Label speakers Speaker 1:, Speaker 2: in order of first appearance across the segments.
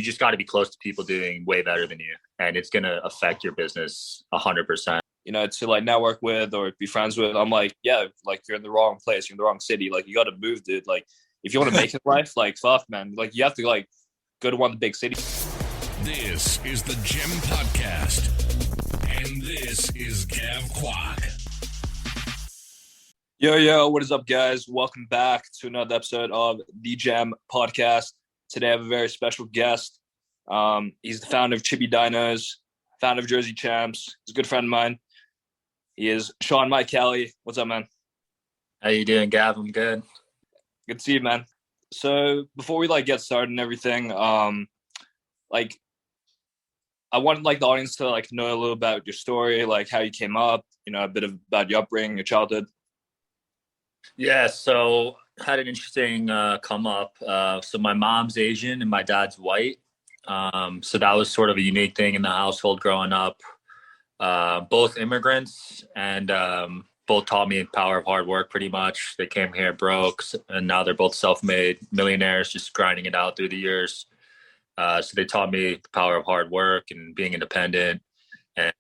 Speaker 1: just got to be close to people doing way better than you, and it's going to affect your business 100%.
Speaker 2: To like network with or be friends with. I'm like, yeah, like you're in the wrong place, you're in the wrong city. Like you got to move, dude. Like if you want to make it in life, like fuck, man. Like you have to like go to one of the big cities.
Speaker 3: This is the Gem Podcast, and this is Kwok.
Speaker 2: Yo, what is up, guys? Welcome back to another episode of the Gem Podcast. Today I have a very special guest. He's the founder of Chibi Dinos, founder of Jersey Champs. He's a good friend of mine. He is Sean Mike Kelly. What's up, man?
Speaker 1: How you doing, Gav? I'm good.
Speaker 2: Good to see you, man. So before we like get started and everything, like I wanted like the audience to like know a little about your story, like how you came up, a bit about your upbringing, your childhood.
Speaker 1: Yeah, so had an interesting come up. So my mom's Asian and my dad's white. So that was sort of a unique thing in the household growing up. Both immigrants and both taught me the power of hard work pretty much. They came here broke and now they're both self-made millionaires, just grinding it out through the years. So they taught me the power of hard work and being independent, and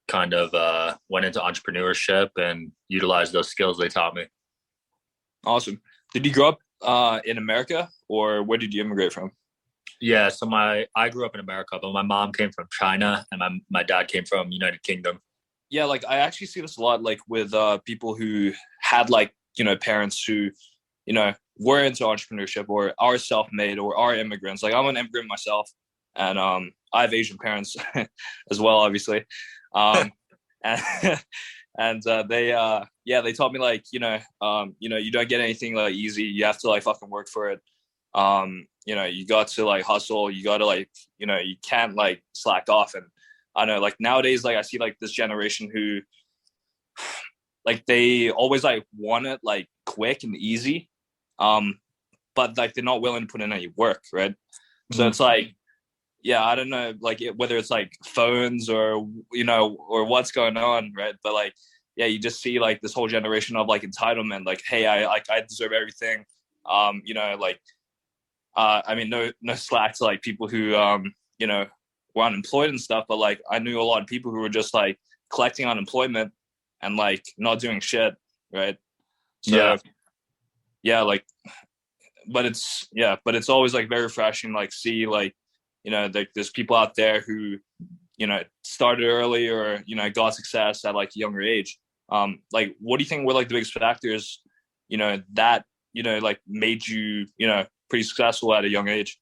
Speaker 1: kind of went into entrepreneurship and utilized those skills they taught me.
Speaker 2: Awesome. Did you grow up in America, or where did you immigrate from?
Speaker 1: Yeah, so I grew up in America, but my mom came from China and my dad came from United Kingdom.
Speaker 2: Yeah, like I actually see this a lot, like with people who had like, parents who, were into entrepreneurship or are self-made or are immigrants. Like I'm an immigrant myself, and I have Asian parents as well, obviously. And they taught me like, you don't get anything like easy. You have to like fucking work for it. You got to like hustle, you got to like, you can't like slack off. And I know like nowadays, like I see like this generation who like they always like want it like quick and easy. But like they're not willing to put in any work. Right. Mm-hmm. So it's like, yeah, I don't know, like whether it's like phones or, or what's going on. Right. But like, yeah, you just see like this whole generation of like entitlement, like, hey, I deserve everything. I mean, no slack to like people who, were unemployed and stuff, but like I knew a lot of people who were just like collecting unemployment and like not doing shit, right? So, but it's always like very refreshing, like see like, there's people out there who, started early or, got success at like a younger age. Like, what do you think were like the biggest factors, that, like made you, pretty successful at a young age?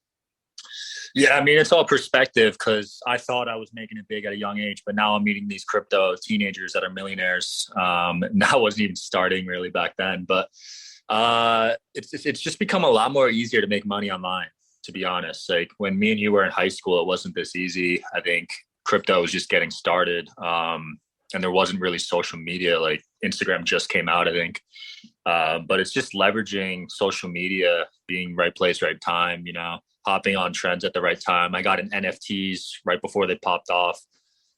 Speaker 1: Yeah, I mean, it's all perspective because I thought I was making it big at a young age, but now I'm meeting these crypto teenagers that are millionaires. That wasn't even starting really back then, but it's just become a lot more easier to make money online, to be honest. Like when me and you were in high school, it wasn't this easy. I think crypto was just getting started, and there wasn't really social media. Like Instagram just came out, I think. But it's just leveraging social media, being right place, right time, hopping on trends at the right time. I got in Nft'S right before they popped off.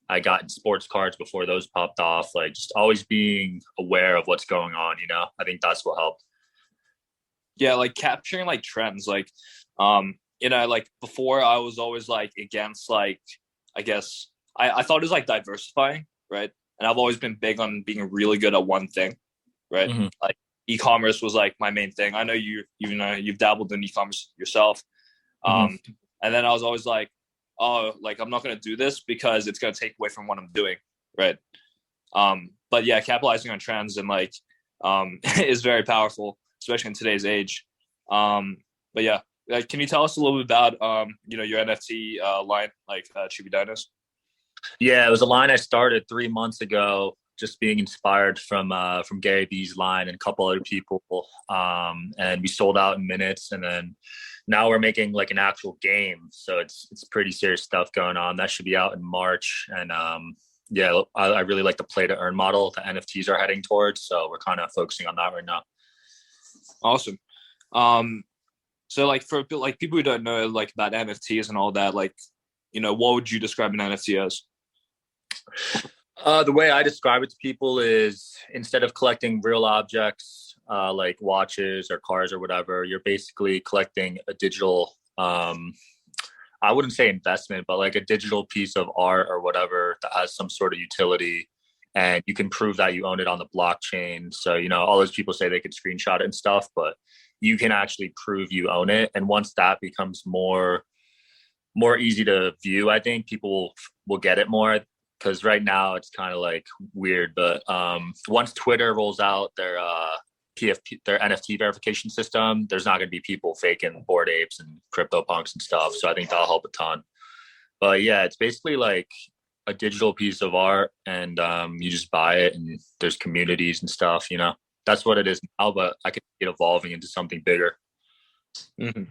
Speaker 1: I got in sports cards before those popped off. Like just always being aware of what's going on, I think that's what helped.
Speaker 2: Yeah, like capturing like trends. Like, like before I was always like against like, I guess I thought it was like diversifying, right? And I've always been big on being really good at one thing, right? Mm-hmm. Like e-commerce was like my main thing. I know you've dabbled in e-commerce yourself. Mm-hmm. And then I was always like, oh, like I'm not going to do this because it's going to take away from what I'm doing. Right. But yeah, capitalizing on trends and like, is very powerful, especially in today's age. But yeah, can you tell us a little bit about, your NFT line, like Chibi Dinos?
Speaker 1: Yeah, it was a line I started 3 months ago, just being inspired from Gary Vee's line and a couple other people. And we sold out in minutes, and then now we're making like an actual game. So it's pretty serious stuff going on. That should be out in March. And I really like the play to earn model the NFTs are heading towards. So we're kind of focusing on that right now.
Speaker 2: Awesome. So like for like people who don't know like about NFTs and all that, like, what would you describe an NFT as?
Speaker 1: The way I describe it to people is instead of collecting real objects like watches or cars or whatever, you're basically collecting a digital I wouldn't say investment, but like a digital piece of art or whatever that has some sort of utility, and you can prove that you own it on the blockchain. So, all those people say they could screenshot it and stuff, but you can actually prove you own it. And once that becomes more easy to view, I think people will get it more, because right now it's kind of like weird. But once Twitter rolls out their PFP, their NFT verification system, there's not going to be people faking Bored Apes and CryptoPunks and stuff. So I think that'll help a ton. But yeah, it's basically like a digital piece of art, and you just buy it, and there's communities and stuff. That's what it is now. But I could see it evolving into something bigger.
Speaker 2: Mm-hmm.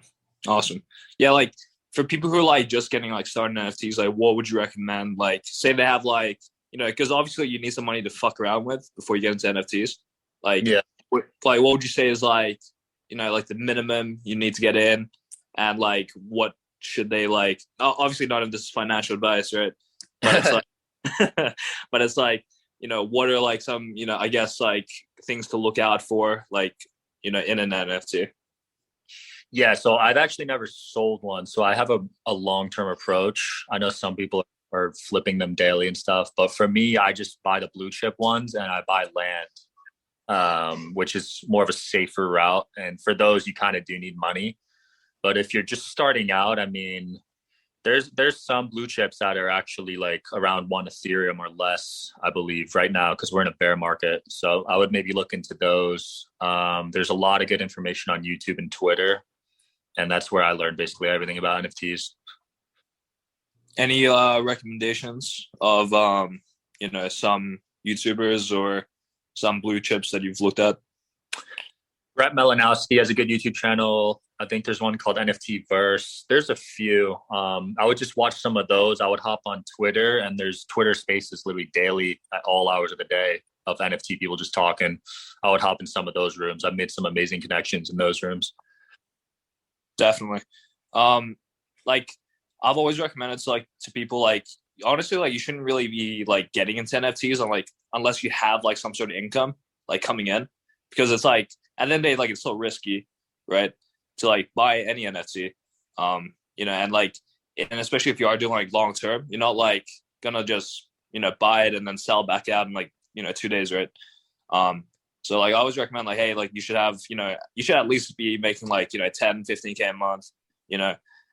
Speaker 2: Awesome. Yeah, like for people who are like just getting like started in NFTs, like what would you recommend? Like, say they have like, because obviously you need some money to fuck around with before you get into NFTs. Like, yeah. Like what would you say is like, like the minimum you need to get in, and like what should they like? Obviously, none of this is financial advice, right? But it's like, but it's like, what are like some, I guess like things to look out for, like, in an NFT?
Speaker 1: Yeah, so I've actually never sold one. So I have a long-term approach. I know some people are flipping them daily and stuff, but for me, I just buy the blue chip ones, and I buy land, which is more of a safer route. And for those, you kind of do need money. But if you're just starting out, I mean, there's some blue chips that are actually like around 1 Ethereum or less, I believe, right now, because we're in a bear market. So I would maybe look into those. There's a lot of good information on YouTube and Twitter, and that's where I learned basically everything about NFTs.
Speaker 2: Any recommendations of some YouTubers or some blue chips that you've looked at?
Speaker 1: Brett Melanowski has a good YouTube channel. I think there's one called Nft'S. There's a few. I would just watch some of those. I would hop on Twitter, and there's Twitter Spaces literally daily at all hours of the day of NFT people just talking. I would hop in some of those rooms. I've made some amazing connections in those rooms.
Speaker 2: Definitely. Like I've always recommended to people, like, honestly, like you shouldn't really be like getting into NFTs unless you have like some sort of income like coming in, because it's like at the end of the day, like it's so risky, right, to like buy any NFT. And like, and especially if you are doing like long term, you're not like gonna just buy it and then sell back out in like 2 days, right? So like I always recommend like, hey, like you should have, you should at least be making like 10, 15K a month,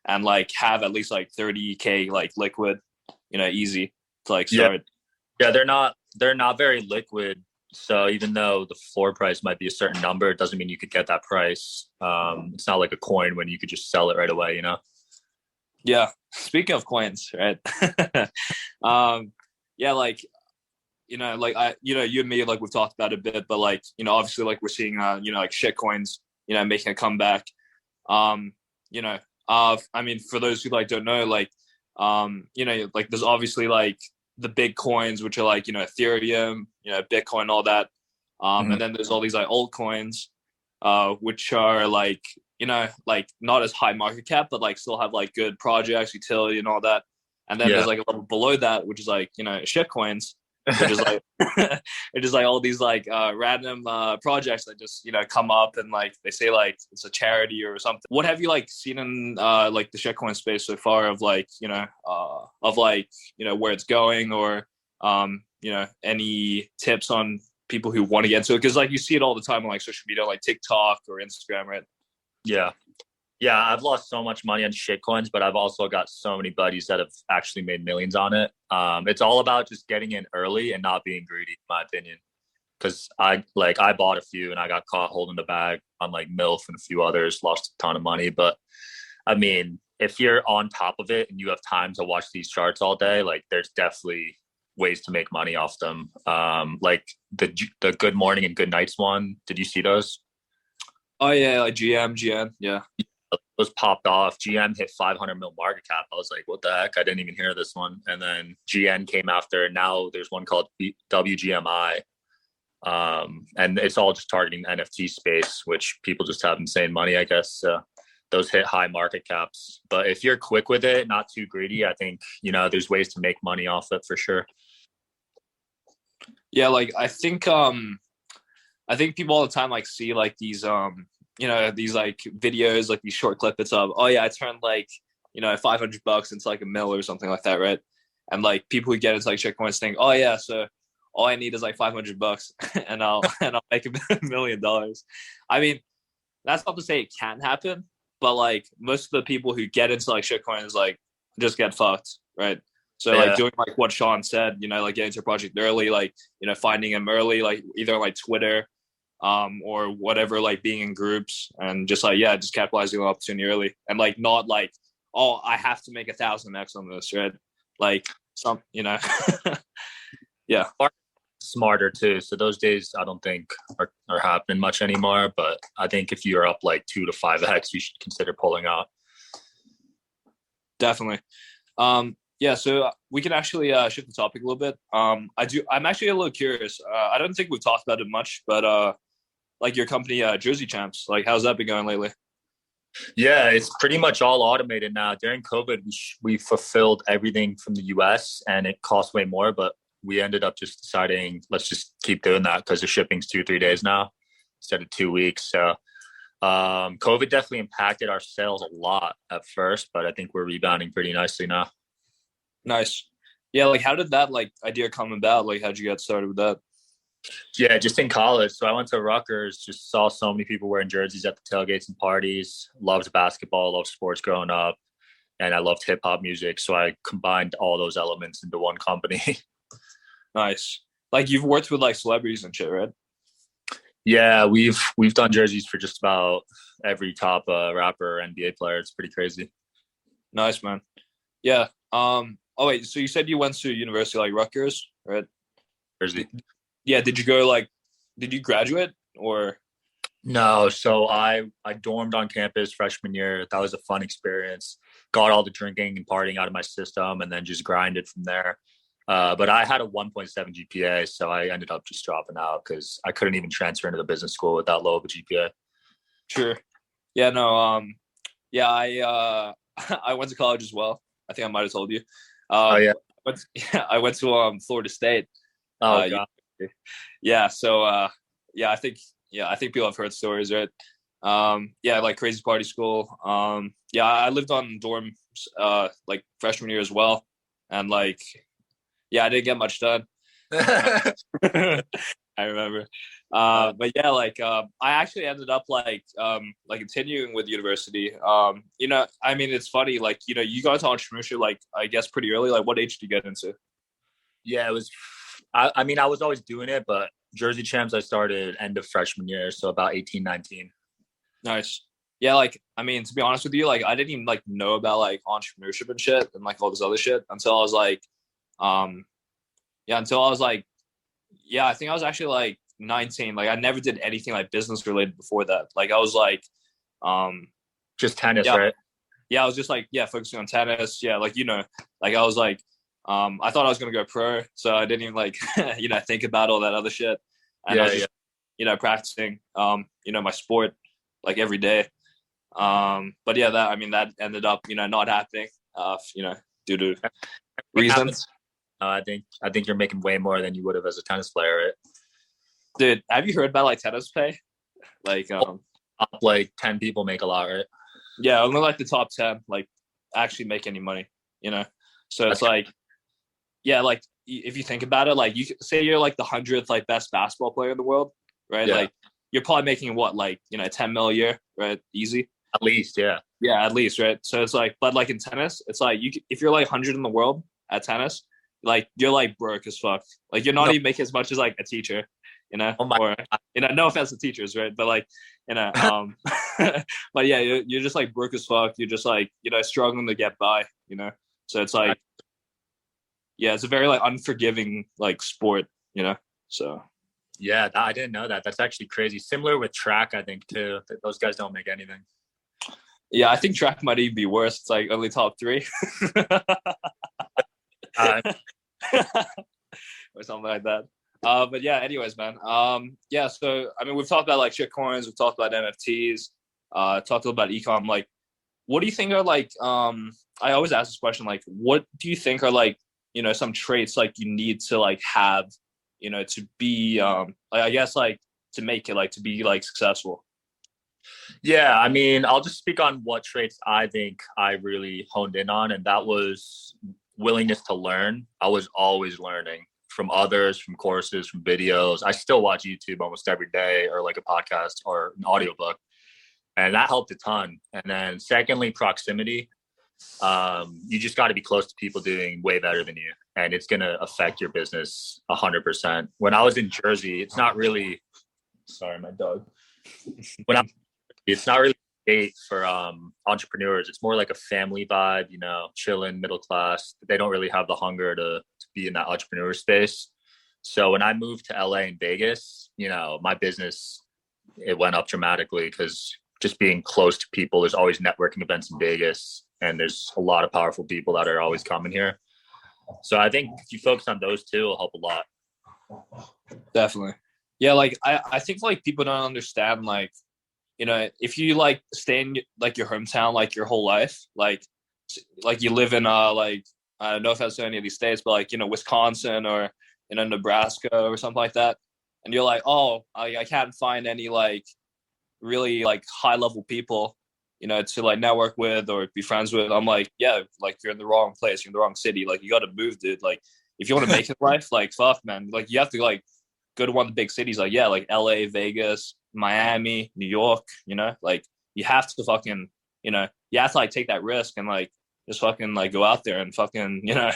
Speaker 2: and like have at least like 30K like liquid, easy to like start.
Speaker 1: Yeah, they're not very liquid. So even though the floor price might be a certain number, it doesn't mean you could get that price. It's not like a coin when you could just sell it right away,
Speaker 2: Yeah. Speaking of coins, right? Yeah, like, like you and me, like we've talked about it a bit, but like, obviously like we're seeing, like Shitcoins, making a comeback. I mean, for those who like don't know, like, like there's obviously like the big coins, which are like, Ethereum, Bitcoin, all that. And then there's all these like altcoins, which are like, like not as high market cap, but like still have like good projects, utility and all that. And then there's like a level below that, which is like, shitcoins, which is like, it is like all these like random projects that just, come up and like, they say like it's a charity or something. What have you like seen in like the shitcoin space so far of like, where it's going, or, any tips on people who want to get into it? Cause like you see it all the time on like social media, like TikTok or Instagram, right?
Speaker 1: Yeah, I've lost so much money on shitcoins, but I've also got so many buddies that have actually made millions on it. It's all about just getting in early and not being greedy, in my opinion. Because I bought a few and I got caught holding the bag on like MILF and a few others, lost a ton of money. But I mean, if you're on top of it and you have time to watch these charts all day, like there's definitely ways to make money off them. Like the good morning and good nights one. Did you see those?
Speaker 2: Oh yeah, like GN, yeah.
Speaker 1: Those popped off. GM hit 500 mil market cap. I was like, what the heck? I didn't even hear this one. And then GN came after. And now there's one called WGMI. And it's all just targeting the NFT space, which people just have insane money, I guess. Those hit high market caps. But if you're quick with it, not too greedy, I think, there's ways to make money off it for sure.
Speaker 2: Yeah, like I think people all the time like see like these these like videos, like these short clips of, oh yeah, I turned like $500 into like a mill or something like that, right? And like people who get into like shitcoins think, oh yeah, so all I need is like $500 and I'll make $1 million. I mean, that's not to say it can't happen, but like most of the people who get into like shitcoins like just get fucked, right? So like doing like what Sean said, like getting to a project early, like finding him early, like either like Twitter, or whatever, like being in groups and just like just capitalizing on the opportunity early and like not like, oh, I have to make 1,000x on this, right? Like some, yeah.
Speaker 1: Smarter too. So those days I don't think are happening much anymore. But I think if you're up like 2 to 5x, you should consider pulling out.
Speaker 2: Definitely. Yeah, so we can actually shift the topic a little bit. I'm actually a little curious. I don't think we've talked about it much, but like your company, Jersey Champs, like how's that been going lately?
Speaker 1: Yeah, it's pretty much all automated now. During COVID, we fulfilled everything from the US and it cost way more, but we ended up just deciding, let's just keep doing that because the shipping's 2-3 days now instead of 2 weeks. So COVID definitely impacted our sales a lot at first, but I think we're rebounding pretty nicely now.
Speaker 2: Nice. Yeah, like how did that like idea come about? Like how'd you get started with that?
Speaker 1: Yeah, just in college. So I went to Rutgers, just saw so many people wearing jerseys at the tailgates and parties. Loved basketball, loved sports growing up, and I loved hip hop music. So I combined all those elements into one company.
Speaker 2: Nice. Like you've worked with like celebrities and shit, right?
Speaker 1: Yeah, we've done jerseys for just about every top rapper or NBA player. It's pretty crazy.
Speaker 2: Nice, man. Yeah. Oh wait, so you said you went to university like Rutgers, right?
Speaker 1: Jersey.
Speaker 2: Yeah. Did you graduate or?
Speaker 1: No, so I dormed on campus freshman year. That was a fun experience. Got all the drinking and partying out of my system, and then just grinded from there. But I had a 1.7 GPA, so I ended up just dropping out because I couldn't even transfer into the business school with that low of a GPA.
Speaker 2: Sure. Yeah. No. Yeah. I went to college as well. I think I might have told you.
Speaker 1: Yeah.
Speaker 2: I went to Florida State.
Speaker 1: Oh God.
Speaker 2: Yeah. So I think people have heard stories, right? Yeah, like crazy party school. Yeah, I lived on dorms like freshman year as well, and like I didn't get much done. I remember. But yeah, like I actually ended up like continuing with university. I mean, it's funny, like, you got into entrepreneurship, like, I guess pretty early. Like, what age did you get into?
Speaker 1: Yeah, it was, I mean, I was always doing it, but Jersey Champs, I started end of freshman year. So about 18, 19.
Speaker 2: Nice. Yeah. Like, I mean, to be honest with you, like, I didn't even like know about like entrepreneurship and shit and like all this other shit until I was like, I think I was actually like 19. Like I never did anything like business related before that. Like I was like,
Speaker 1: just tennis, right?
Speaker 2: Yeah, I was just like, focusing on tennis. Yeah, like, like I was like, I thought I was gonna go pro, so I didn't even like, think about all that other shit. And I was just, practicing, my sport like every day. But yeah, that ended up, not happening, due to reasons.
Speaker 1: I think you're making way more than you would have as a tennis player, right?
Speaker 2: Dude, have you heard about like tennis pay? Like,
Speaker 1: like 10 people make a lot, right?
Speaker 2: Yeah, only like the top 10 like actually make any money, So it's like, like if you think about it, like you say you're like the 100th like best basketball player in the world, right? Yeah. Like you're probably making what, like 10 mil a year, right? Easy.
Speaker 1: At least, yeah.
Speaker 2: Yeah, at least, right? So it's like, but like in tennis, it's like if you're like 100 in the world at tennis, like you're like broke as fuck. Like you're not even making as much as like a teacher, or no offense to teachers, right? But like, but yeah, you're just like broke as fuck. You're just like, struggling to get by, So it's like, yeah, it's a very like unforgiving like sport, So.
Speaker 1: Yeah, I didn't know that. That's actually crazy. Similar with track, I think too. Those guys don't make anything.
Speaker 2: Yeah, I think track might even be worse. It's like only top 3. Or something like that. But yeah, anyways, man. Yeah, so I mean, we've talked about like shitcoins, we've talked about NFTs, talked about ecom. Like, what do you think are like? I always ask this question, like, what do you think are like, some traits like you need to like have, to be, I guess like to make it, like to be like successful?
Speaker 1: Yeah, I mean, I'll just speak on what traits I think I really honed in on, and that was willingness to learn. I was always learning from others, from courses, from videos. I still watch YouTube almost every day, or like a podcast or an audiobook, and that helped a ton. And then secondly, proximity. You just got to be close to people doing way better than you, and it's going to affect your business 100%. When I was in Jersey, it's not really, sorry, my dog. When I It's not really a date for entrepreneurs. It's more like a family vibe, you know, chilling, middle class. They don't really have the hunger to be in that entrepreneur space. So when I moved to LA and Vegas, you know, my business, it went up dramatically because just being close to people, there's always networking events in Vegas, and there's a lot of powerful people that are always coming here. So I think if you focus on those two, it'll help a lot.
Speaker 2: Definitely. Yeah, like I think like people don't understand, like, you know, if you like stay in like your hometown like your whole life, like you live in like, I don't know if that's in any of these states, but like, you know, Wisconsin or, you know, Nebraska or something like that, and you're like, oh, I can't find any like really like high level people, you know, to like network with or be friends with. I'm like, yeah, like you're in the wrong place, you're in the wrong city, like you got to move, dude. Like if you want to make it in life, like fuck, man, like you have to like go to one of the big cities, like yeah, like LA, Vegas, Miami, New York, you know, like you have to fucking, you know, you have to like take that risk and like just fucking like go out there and fucking, you know,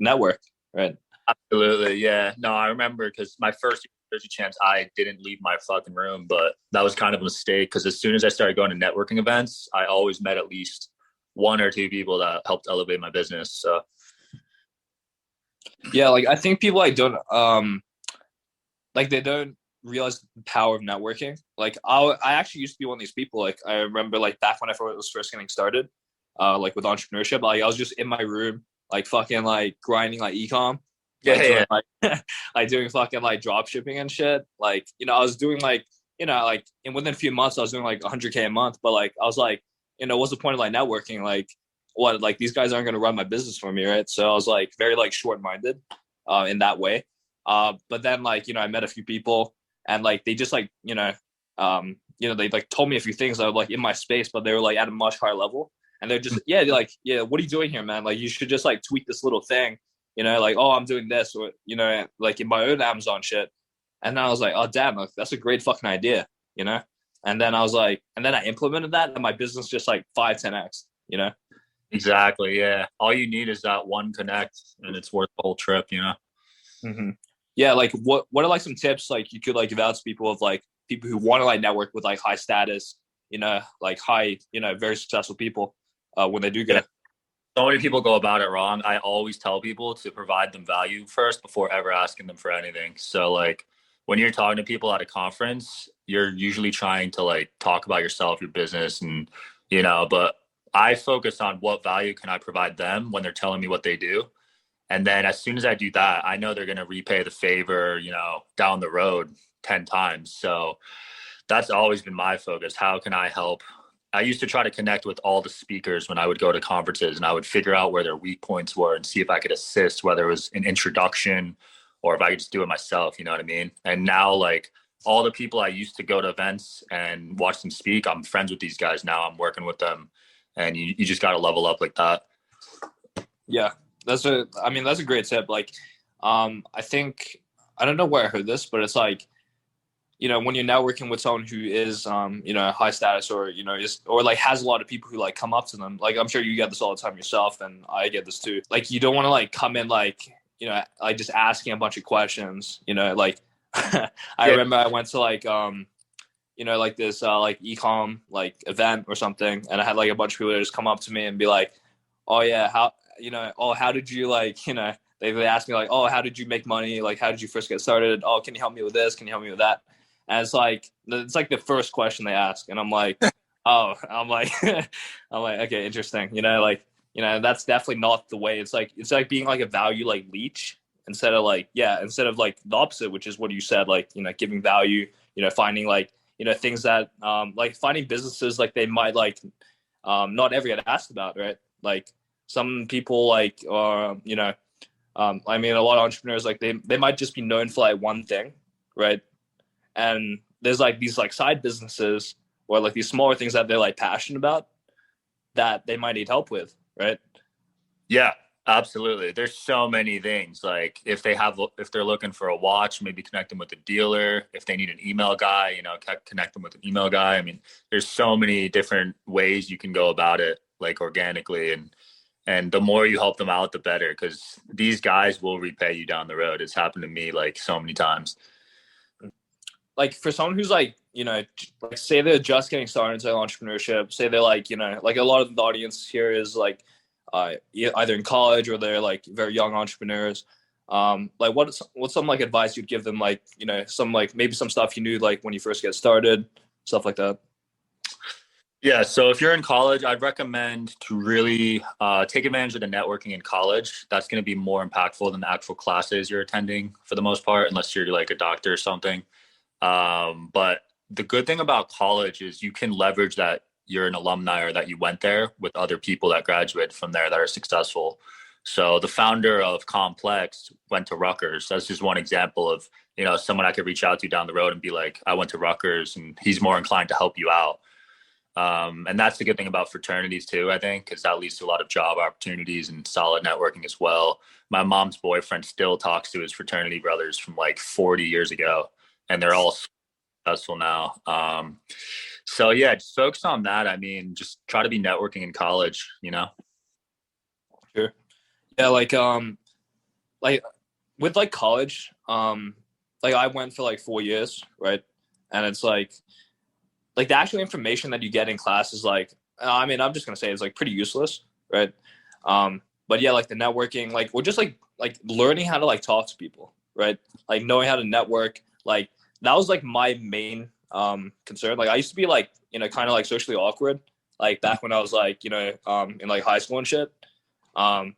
Speaker 2: network, right?
Speaker 1: Absolutely, yeah. No, I remember because my first Jersey chance, I didn't leave my fucking room, but that was kind of a mistake because as soon as I started going to networking events, I always met at least one or two people that helped elevate my business. So
Speaker 2: yeah, like I think people like don't like they don't realize the power of networking. Like I actually used to be one of these people. Like I remember like back when I was first getting started, like with entrepreneurship, like I was just in my room, like fucking like grinding like ecom. Like,
Speaker 1: yeah.
Speaker 2: Doing, like doing fucking like drop shipping and shit. Like, you know, I was doing like, you know, like within a few months I was doing like 100K a month, but like I was like, you know, what's the point of like networking? Like what, like these guys aren't going to run my business for me, right? So I was like very like short-minded in that way. But then like, you know, I met a few people and like they just like, you know, they like told me a few things that were like in my space, but they were like at a much higher level. And they're just, yeah, they're like, yeah, what are you doing here, man? Like you should just like tweak this little thing, you know, like, oh, I'm doing this, or, you know, like in my own Amazon shit. And then I was like, oh, damn, like, that's a great fucking idea, you know? And then I was like, and then I implemented that and my business just like 5-10x, you know?
Speaker 1: Exactly, yeah. All you need is that one connect and it's worth the whole trip, you know?
Speaker 2: Mm-hmm. Yeah, like what are like some tips like you could like give out to people of like people who want to like network with like high status, you know, like high, you know, very successful people when they do get it?
Speaker 1: So many people go about it wrong. I always tell people to provide them value first before ever asking them for anything. So like when you're talking to people at a conference, you're usually trying to like talk about yourself, your business, and you know, but I focus on what value can I provide them when they're telling me what they do. And then as soon as I do that, I know they're going to repay the favor, you know, down the road 10 times. So that's always been my focus. How can I help? I used to try to connect with all the speakers when I would go to conferences, and I would figure out where their weak points were and see if I could assist, whether it was an introduction or if I could just do it myself, you know what I mean? And now like all the people I used to go to events and watch them speak, I'm friends with these guys now. I'm working with them, and you just got to level up like that.
Speaker 2: Yeah, that's a great tip. Like, I think, I don't know where I heard this, but it's like, you know, when you're networking with someone who is, you know, high status or, you know, or like has a lot of people who like come up to them. Like, I'm sure you get this all the time yourself, and I get this too. Like, you don't want to like come in like, you know, like just asking a bunch of questions, you know, like I remember I went to like, you know, like this like ecom like event or something, and I had like a bunch of people that just come up to me and be like, oh yeah, how did you like, you know, they asked me like, oh, how did you make money? Like, how did you first get started? Oh, can you help me with this? Can you help me with that? And it's like the first question they ask, and I'm like, oh, I'm like, okay, interesting. You know, like, you know, that's definitely not the way. It's like being like a value like leech instead of like the opposite, which is what you said, like, you know, giving value, you know, finding like, you know, things that like finding businesses like they might like not ever get asked about, right? Like some people like you know, I mean, a lot of entrepreneurs like they might just be known for like one thing, right? And there's like these like side businesses or like these smaller things that they're like passionate about that they might need help with, right?
Speaker 1: Yeah, absolutely. There's so many things. Like if they're looking for a watch, maybe connect them with a dealer. If they need an email guy, connect them with an email guy. I mean, there's so many different ways you can go about it, like organically, and the more you help them out, the better, because these guys will repay you down the road. It's happened to me like so many times.
Speaker 2: Like for someone who's like, like say they're just getting started into entrepreneurship, say they're like, like a lot of the audience here is like either in college or they're like very young entrepreneurs. Like what's some like advice you'd give them, like, some like maybe some stuff you knew like when you first get started, stuff like that?
Speaker 1: Yeah, so if you're in college, I'd recommend to really take advantage of the networking in college. That's going to be more impactful than the actual classes you're attending for the most part, unless you're like a doctor or something. But the good thing about college is you can leverage that you're an alumni or that you went there with other people that graduate from there that are successful. So the founder of Complex went to Rutgers. That's just one example of, someone I could reach out to down the road and be like, I went to Rutgers, and he's more inclined to help you out. And that's the good thing about fraternities too, I think, because that leads to a lot of job opportunities and solid networking as well. My mom's boyfriend still talks to his fraternity brothers from like 40 years ago, and they're all successful now. So yeah, just focus on that. I mean, just try to be networking in college,
Speaker 2: Sure. Yeah. Like with like college, like I went for like 4 years, right? And it's like the actual information that you get in class is like, I mean, I'm just going to say it's like pretty useless. Right. But yeah, like the networking, like, we're just like learning how to like talk to people, right? Like knowing how to network, like that was like my main concern. Like I used to be like, kind of like socially awkward, like back when I was like, in like high school and shit,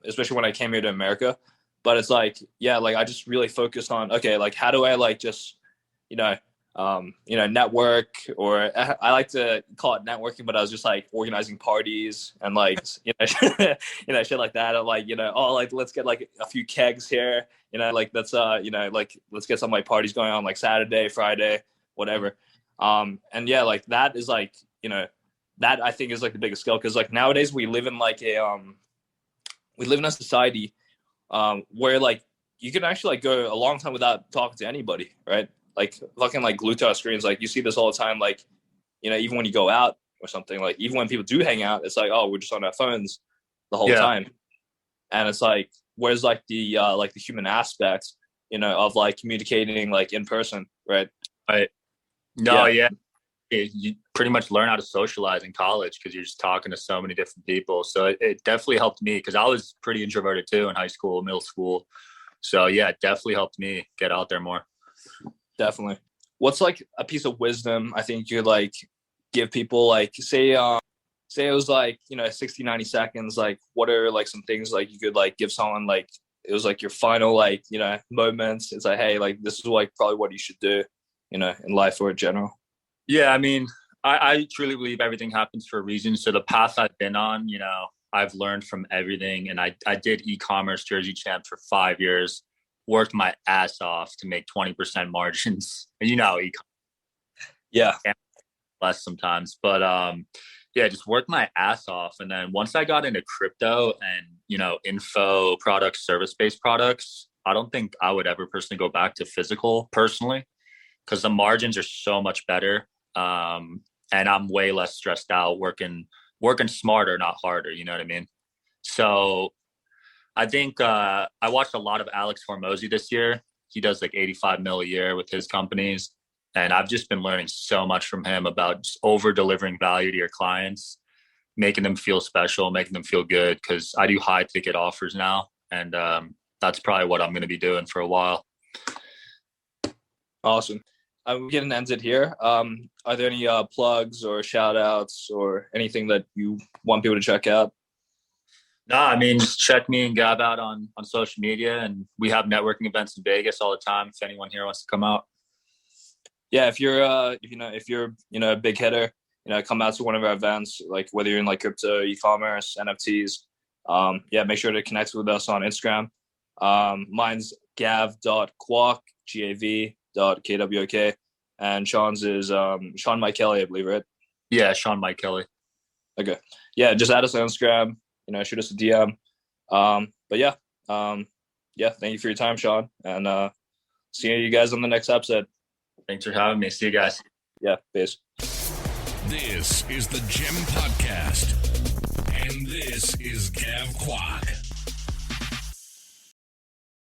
Speaker 2: especially when I came here to America. But it's like, yeah, like I just really focused on, okay, like how do I like just, network, or I like to call it networking, but I was just like organizing parties and like, shit like that. And like, oh, like let's get like a few kegs here, like that's, like let's get some like parties going on like Saturday, Friday, whatever. And yeah, like that is like, that I think is like the biggest skill. Cause like nowadays we live in like we live in a society where like you can actually like go a long time without talking to anybody, right? Like fucking like glued to our screens. Like you see this all the time. Like, even when you go out or something, like even when people do hang out, it's like, oh, we're just on our phones the whole time. And it's like, where's like the human aspect, of like communicating like in person, right?
Speaker 1: Right. No, yeah. You pretty much learn how to socialize in college because you're just talking to so many different people. So it definitely helped me because I was pretty introverted too in high school, middle school. So yeah, it definitely helped me get out there more.
Speaker 2: Definitely. What's like a piece of wisdom I think you could like give people, like say it was like 60, 90 seconds, like what are like some things like you could like give someone, like it was like your final like moments, it's like, hey, like this is like probably what you should do in life or in general?
Speaker 1: Yeah, I mean, I truly believe everything happens for a reason. So the path I've been on, I've learned from everything, and I did e-commerce Jersey Champs for 5 years, worked my ass off to make 20% margins. And
Speaker 2: yeah,
Speaker 1: less sometimes, but yeah, just worked my ass off. And then once I got into crypto and info products, service-based products, I don't think I would ever personally go back to physical personally, because the margins are so much better, and I'm way less stressed out working smarter, not harder. You know what I mean? So I think I watched a lot of Alex Hormozy this year. He does like 85 mil a year with his companies. And I've just been learning so much from him about just over delivering value to your clients, making them feel special, making them feel good. Cause I do high ticket offers now. And that's probably what I'm going to be doing for a while.
Speaker 2: Awesome. We're getting ended here. Are there any plugs or shout outs or anything that you want people to check out?
Speaker 1: No, I mean, just check me and Gab out on social media, and we have networking events in Vegas all the time. If anyone here wants to come out.
Speaker 2: Yeah, if you're a big hitter, come out to one of our events, like whether you're in like crypto, e-commerce, NFTs. Yeah, make sure to connect with us on Instagram. Mine's gav.kwok, gav.kwok, and Sean's is Sean Mike Kelly, I believe, right?
Speaker 1: Yeah, Sean Mike Kelly.
Speaker 2: Okay. Yeah, just add us on Instagram. Shoot us a DM. But yeah, thank you for your time, Sean, and see you guys on the next episode.
Speaker 1: Thanks for having me. See you guys.
Speaker 2: Yeah, peace.
Speaker 3: This is the Gem Podcast, and this is Kwok.